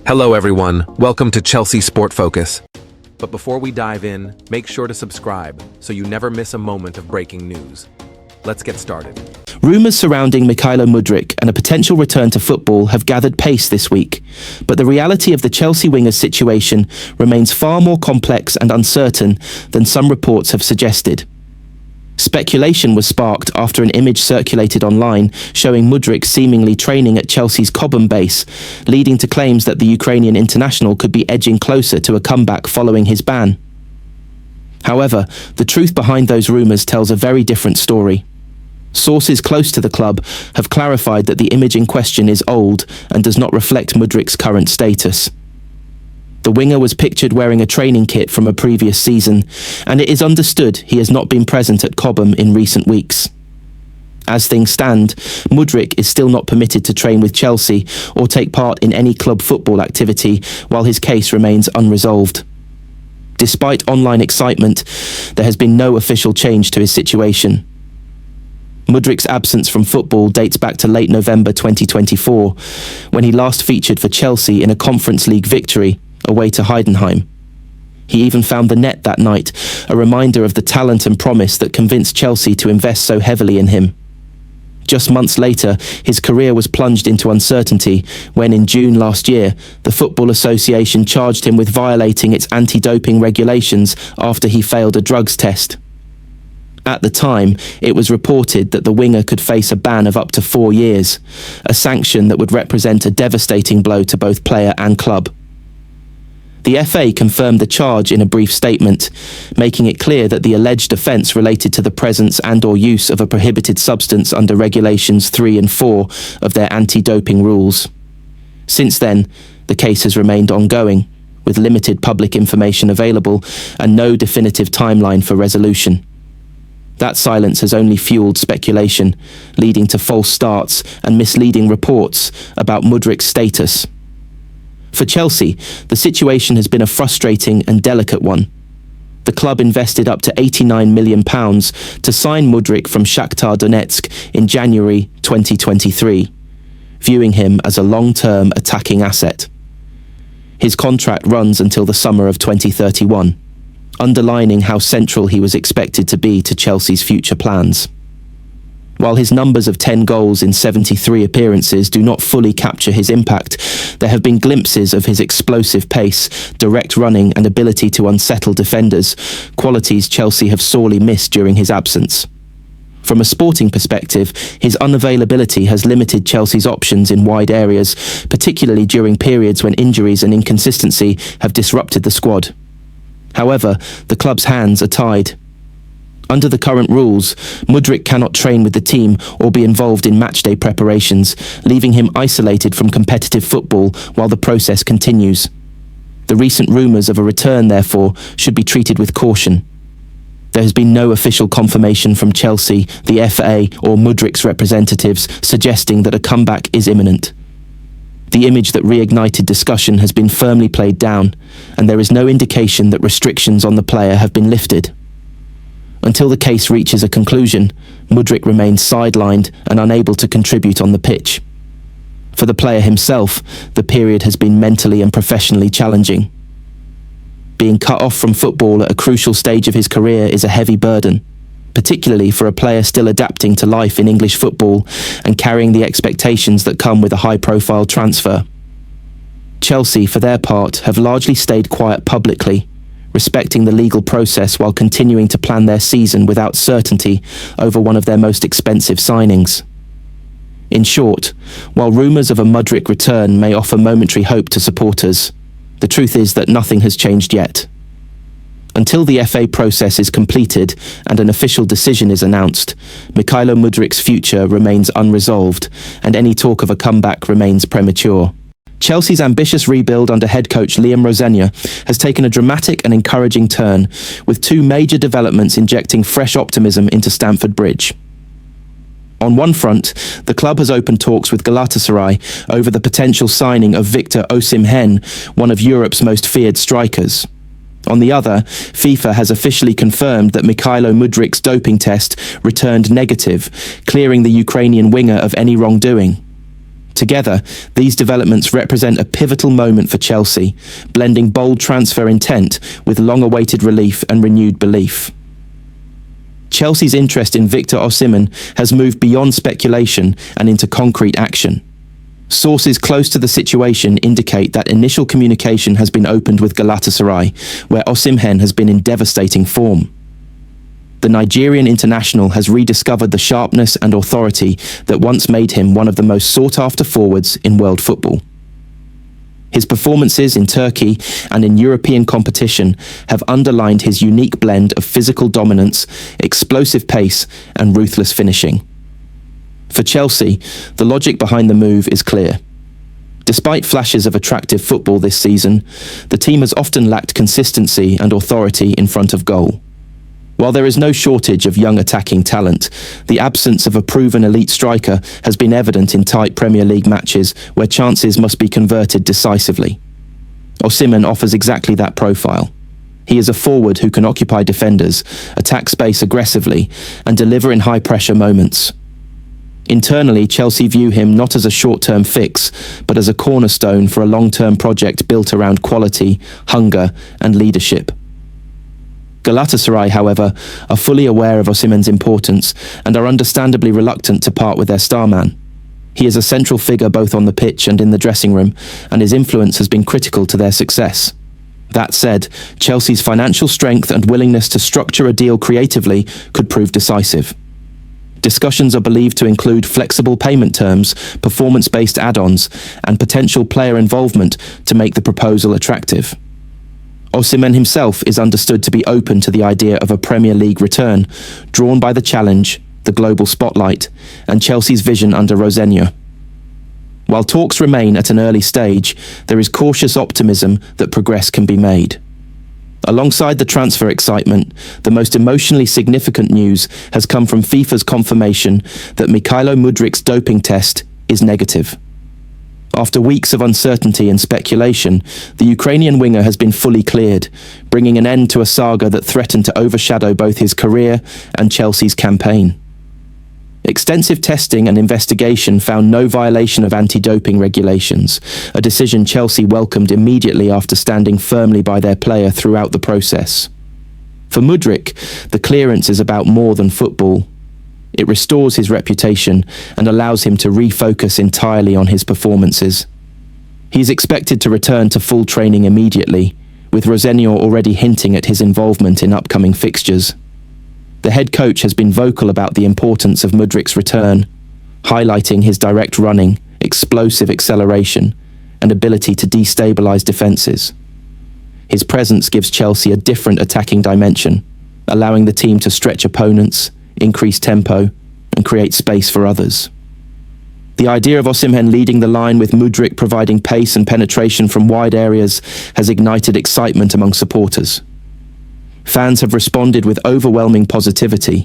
Hello everyone, welcome to Chelsea Sport Focus. But before we dive in, make sure to subscribe so you never miss a moment of breaking news. Let's get started. Rumours surrounding Mykhailo Mudryk and a potential return to football have gathered pace this week, but the reality of the Chelsea winger's situation remains far more complex and uncertain than some reports have suggested. Speculation was sparked after an image circulated online showing Mudryk seemingly training at Chelsea's Cobham base, leading to claims that the Ukrainian international could be edging closer to a comeback following his ban. However, the truth behind those rumours tells a very different story. Sources close to the club have clarified that the image in question is old and does not reflect Mudryk's current status. The winger was pictured wearing a training kit from a previous season, and it is understood he has not been present at Cobham in recent weeks. As things stand, Mudryk is still not permitted to train with Chelsea or take part in any club football activity while his case remains unresolved. Despite online excitement, there has been no official change to his situation. Mudryk's absence from football dates back to late November 2024, when he last featured for Chelsea in a Conference League victory away to Heidenheim. He even found the net that night, a reminder of the talent and promise that convinced Chelsea to invest so heavily in him. Just months later, his career was plunged into uncertainty when, in June last year, the Football Association charged him with violating its anti-doping regulations after he failed a drugs test. At the time, it was reported that the winger could face a ban of up to 4 years, a sanction that would represent a devastating blow to both player and club. The FA confirmed the charge in a brief statement, making it clear that the alleged offence related to the presence and/or use of a prohibited substance under Regulations 3 and 4 of their anti-doping rules. Since then, the case has remained ongoing, with limited public information available and no definitive timeline for resolution. That silence has only fueled speculation, leading to false starts and misleading reports about Mudryk's status. For Chelsea, the situation has been a frustrating and delicate one. The club invested up to £89 million to sign Mudryk from Shakhtar Donetsk in January 2023, viewing him as a long-term attacking asset. His contract runs until the summer of 2031, underlining how central he was expected to be to Chelsea's future plans. While his numbers of 10 goals in 73 appearances do not fully capture his impact, there have been glimpses of his explosive pace, direct running and ability to unsettle defenders, qualities Chelsea have sorely missed during his absence. From a sporting perspective, his unavailability has limited Chelsea's options in wide areas, particularly during periods when injuries and inconsistency have disrupted the squad. However, the club's hands are tied. Under the current rules, Mudryk cannot train with the team or be involved in matchday preparations, leaving him isolated from competitive football while the process continues. The recent rumours of a return, therefore, should be treated with caution. There has been no official confirmation from Chelsea, the FA, or Mudryk's representatives suggesting that a comeback is imminent. The image that reignited discussion has been firmly played down, and there is no indication that restrictions on the player have been lifted. Until the case reaches a conclusion, Mudryk remains sidelined and unable to contribute on the pitch. For the player himself, the period has been mentally and professionally challenging. Being cut off from football at a crucial stage of his career is a heavy burden, particularly for a player still adapting to life in English football and carrying the expectations that come with a high-profile transfer. Chelsea, for their part, have largely stayed quiet publicly, respecting the legal process while continuing to plan their season without certainty over one of their most expensive signings. In short, while rumours of a Mudryk return may offer momentary hope to supporters, the truth is that nothing has changed yet. Until the FA process is completed and an official decision is announced, Mykhailo Mudryk's future remains unresolved, and any talk of a comeback remains premature. Chelsea's ambitious rebuild under head coach Rosenio has taken a dramatic and encouraging turn, with 2 major developments injecting fresh optimism into Stamford Bridge. On one front, the club has opened talks with Galatasaray over the potential signing of Victor Osimhen, one of Europe's most feared strikers. On the other, FIFA has officially confirmed that Mykhailo Mudryk's doping test returned negative, clearing the Ukrainian winger of any wrongdoing. Together, these developments represent a pivotal moment for Chelsea, blending bold transfer intent with long-awaited relief and renewed belief. Chelsea's interest in Victor Osimhen has moved beyond speculation and into concrete action. Sources close to the situation indicate that initial communication has been opened with Galatasaray, where Osimhen has been in devastating form. The Nigerian international has rediscovered the sharpness and authority that once made him one of the most sought-after forwards in world football. His performances in Turkey and in European competition have underlined his unique blend of physical dominance, explosive pace, and ruthless finishing. For Chelsea, the logic behind the move is clear. Despite flashes of attractive football this season, the team has often lacked consistency and authority in front of goal. While there is no shortage of young attacking talent, the absence of a proven elite striker has been evident in tight Premier League matches where chances must be converted decisively. Osimhen offers exactly that profile. He is a forward who can occupy defenders, attack space aggressively, and deliver in high-pressure moments. Internally, Chelsea view him not as a short-term fix, but as a cornerstone for a long-term project built around quality, hunger, and leadership. Galatasaray, however, are fully aware of Osimhen's importance and are understandably reluctant to part with their star man. He is a central figure both on the pitch and in the dressing room, and his influence has been critical to their success. That said, Chelsea's financial strength and willingness to structure a deal creatively could prove decisive. Discussions are believed to include flexible payment terms, performance-based add-ons, and potential player involvement to make the proposal attractive. Osimhen himself is understood to be open to the idea of a Premier League return, drawn by the challenge, the global spotlight, and Chelsea's vision under Rosenior. While talks remain at an early stage, there is cautious optimism that progress can be made. Alongside the transfer excitement, the most emotionally significant news has come from FIFA's confirmation that Mykhailo Mudryk's doping test is negative. After weeks of uncertainty and speculation, the Ukrainian winger has been fully cleared, bringing an end to a saga that threatened to overshadow both his career and Chelsea's campaign. Extensive testing and investigation found no violation of anti-doping regulations, a decision Chelsea welcomed immediately after standing firmly by their player throughout the process. For Mudryk, the clearance is about more than football. It restores his reputation and allows him to refocus entirely on his performances. He is expected to return to full training immediately, with Roseño already hinting at his involvement in upcoming fixtures. The head coach has been vocal about the importance of Mudryk's return, highlighting his direct running, explosive acceleration, and ability to destabilise defences. His presence gives Chelsea a different attacking dimension, allowing the team to stretch opponents, increase tempo, and create space for others. The idea of Osimhen leading the line with Mudryk providing pace and penetration from wide areas has ignited excitement among supporters. Fans have responded with overwhelming positivity,